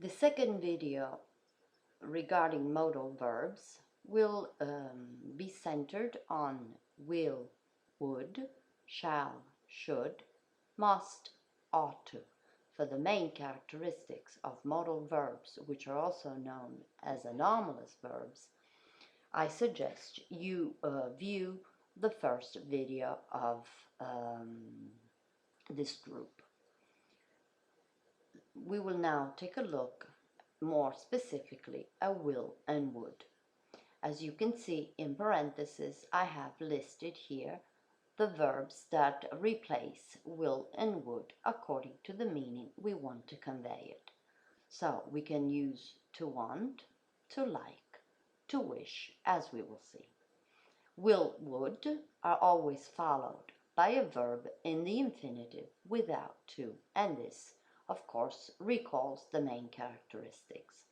The second video regarding modal verbs will be centered on will, would, shall, should, must, ought to, for the main characteristics of modal verbs, which are also known as anomalous verbs. I suggest you view the first video of this group. We will now take a look more specifically at will and would. As you can see in parentheses, I have listed here the verbs that replace will and would according to the meaning we want to convey it. So we can use to want, to like, to wish, as we will see. Will, would are always followed by a verb in the infinitive without to, and this, of course, recalls the main characteristics.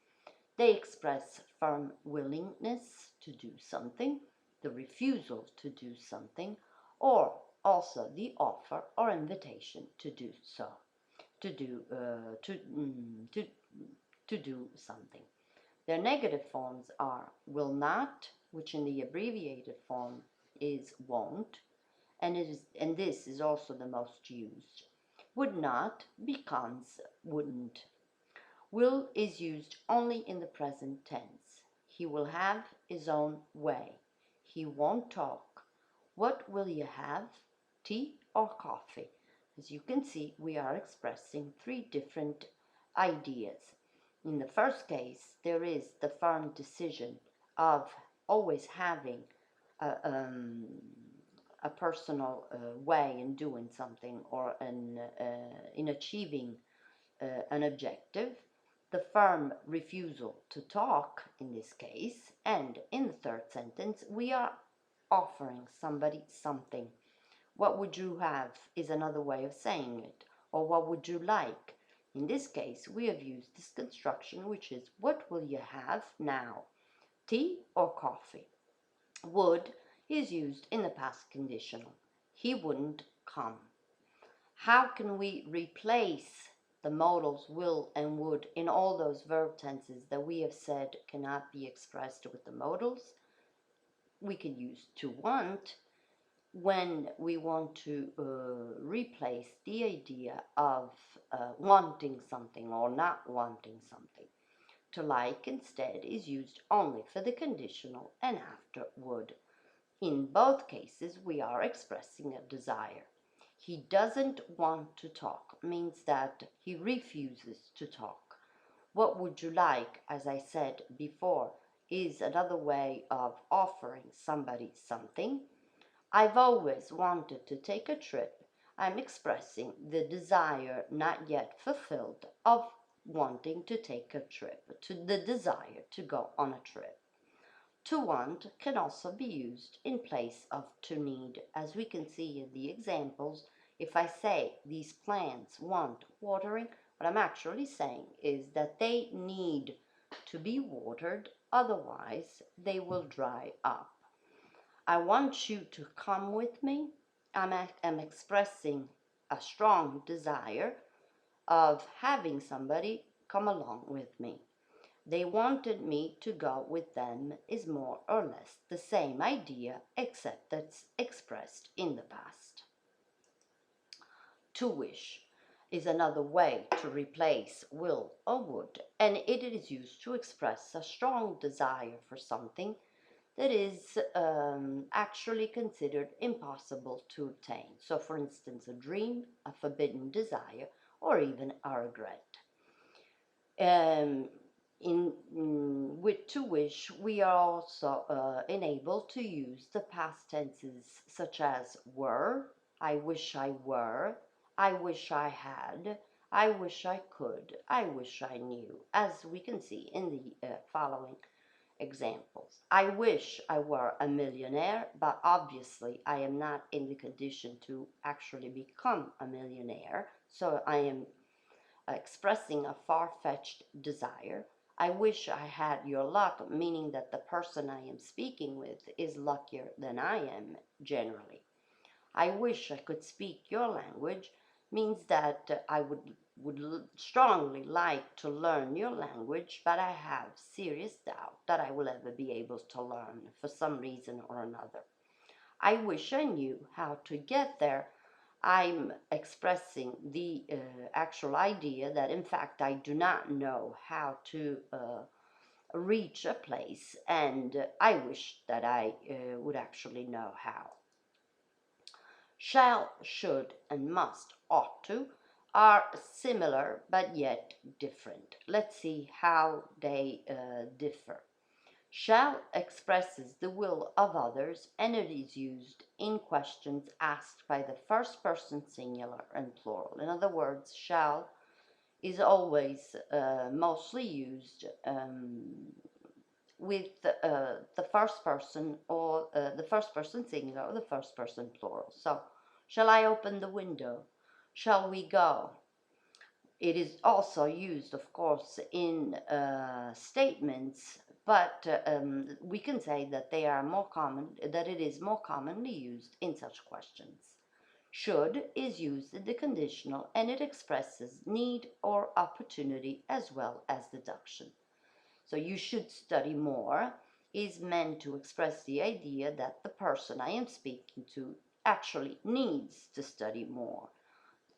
They express firm willingness to do something, the refusal to do something, or also the offer or invitation to do so, to do something. Their negative forms are will not, which in the abbreviated form is won't, and this is also the most used. Would not becomes wouldn't. Will is used only in the present tense. He will have his own way. He won't talk. What will you have? Tea or coffee? As you can see, we are expressing three different ideas. In the first case, there is the firm decision of always having a personal way in doing something or in achieving an objective, the firm refusal to talk in this case, and in the third sentence, we are offering somebody something. What would you have is another way of saying it, or what would you like? In this case, we have used this construction, which is what will you have now? Tea or coffee? Would is used in the past conditional. He wouldn't come. How can we replace the modals will and would in all those verb tenses that we have said cannot be expressed with the modals? We can use to want when we want to replace the idea of wanting something or not wanting something. To like instead is used only for the conditional and after would. In both cases, we are expressing a desire. He doesn't want to talk means that he refuses to talk. What would you like, as I said before, is another way of offering somebody something. I've always wanted to take a trip. I'm expressing the desire not yet fulfilled of wanting to take a trip, to the desire to go on a trip. To want can also be used in place of to need, as we can see in the examples. If I say these plants want watering, what I'm actually saying is that they need to be watered, otherwise they will dry up. I want you to come with me. I'm expressing a strong desire of having somebody come along with me. They wanted me to go with them is more or less the same idea, except that's expressed in the past. To wish is another way to replace will or would, and it is used to express a strong desire for something that is actually considered impossible to obtain. So, for instance, a dream, a forbidden desire, or even a regret. With to wish, we are also enabled to use the past tenses such as were, I wish I were, I wish I had, I wish I could, I wish I knew, as we can see in the following examples. I wish I were a millionaire, but obviously I am not in the condition to actually become a millionaire, so I am expressing a far-fetched desire. I wish I had your luck, meaning that the person I am speaking with is luckier than I am generally. I wish I could speak your language, means that I would strongly like to learn your language, but I have serious doubt that I will ever be able to learn for some reason or another. I wish I knew how to get there. I'm expressing the actual idea that in fact I do not know how to reach a place, and I wish that I would actually know how. Shall, should, and must, ought to are similar but yet different. Let's see how they differ. Shall expresses the will of others, and it is used in questions asked by the first person singular and plural. In other words, shall is always mostly used with the first person or the first person singular or the first person plural. So, shall I open the window? Shall we go? It is also used, of course, in statements, but we can say that they are more common, that it is more commonly used in such questions. Should is used in the conditional, and it expresses need or opportunity as well as deduction. So you should study more is meant to express the idea that the person I am speaking to actually needs to study more.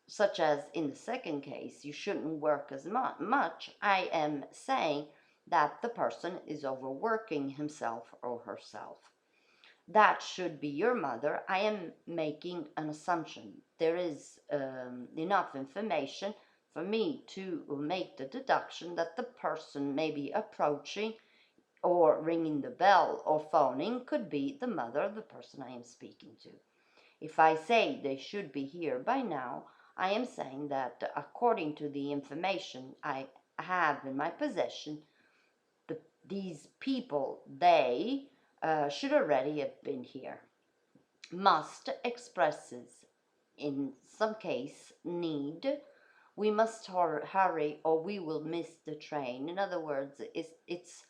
Such as in the second case, you shouldn't work as much. I am saying that the person is overworking himself or herself. That should be your mother. I am making an assumption. There is enough information for me to make the deduction that the person may be approaching or ringing the bell or phoning could be the mother of the person I am speaking to. If I say they should be here by now, I am saying that according to the information I have in my possession, these people, they should already have been here. Must expresses, in some case, need. We must hurry or we will miss the train. In other words, it's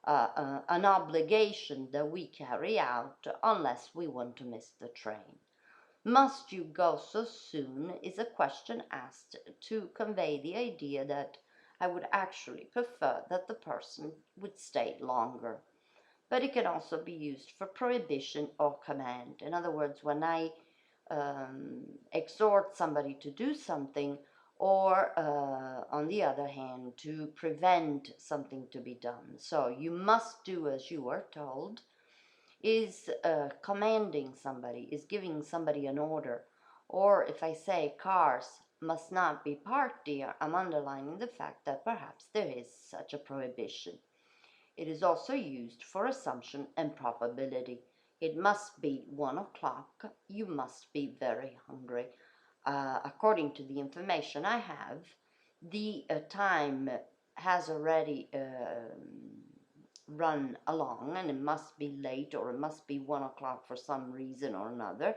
an obligation that we carry out unless we want to miss the train. Must you go so soon is a question asked to convey the idea that I would actually prefer that the person would stay longer. But it can also be used for prohibition or command. In other words, when I exhort somebody to do something, or on the other hand, to prevent something to be done. So you must do as you are told is commanding somebody, is giving somebody an order. Or if I say cars must not be parked here, I'm underlining the fact that perhaps there is such a prohibition. It is also used for assumption and probability. It must be 1 o'clock. You must be very hungry. According to the information I have, the time has already run along, and it must be late or it must be 1 o'clock for some reason or another,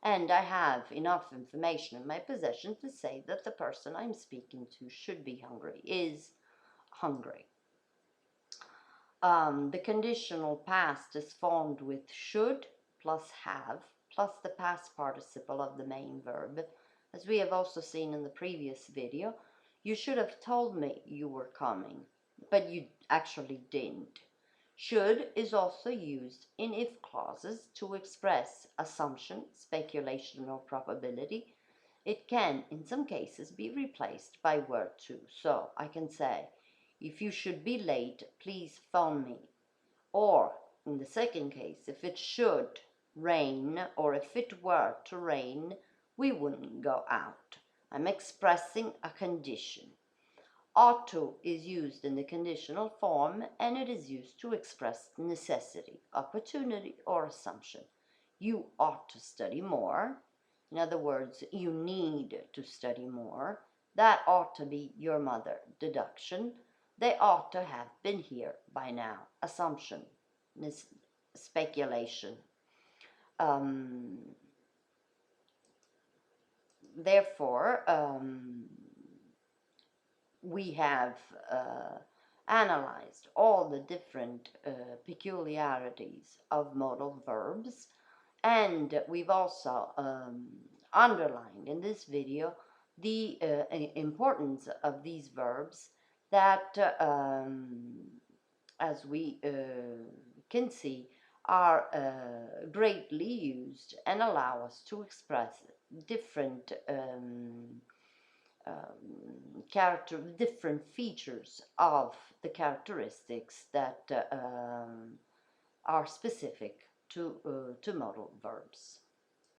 and I have enough information in my possession to say that the person I'm speaking to should be hungry, is hungry. The conditional past is formed with should plus have plus the past participle of the main verb. As we have also seen in the previous video, you should have told me you were coming, but you actually didn't. Should is also used in if clauses to express assumption, speculation, or probability. It can, in some cases, be replaced by word to. So I can say, if you should be late, please phone me. Or, in the second case, if it should rain or if it were to rain, we wouldn't go out. I'm expressing a condition. Ought to is used in the conditional form, and it is used to express necessity, opportunity, or assumption. You ought to study more. In other words, you need to study more. That ought to be your mother, deduction. They ought to have been here by now, assumption, speculation. Therefore, we have analyzed all the different peculiarities of modal verbs, and we've also underlined in this video the importance of these verbs that, as we can see, are greatly used and allow us to express different different features of the characteristics that are specific to modal verbs.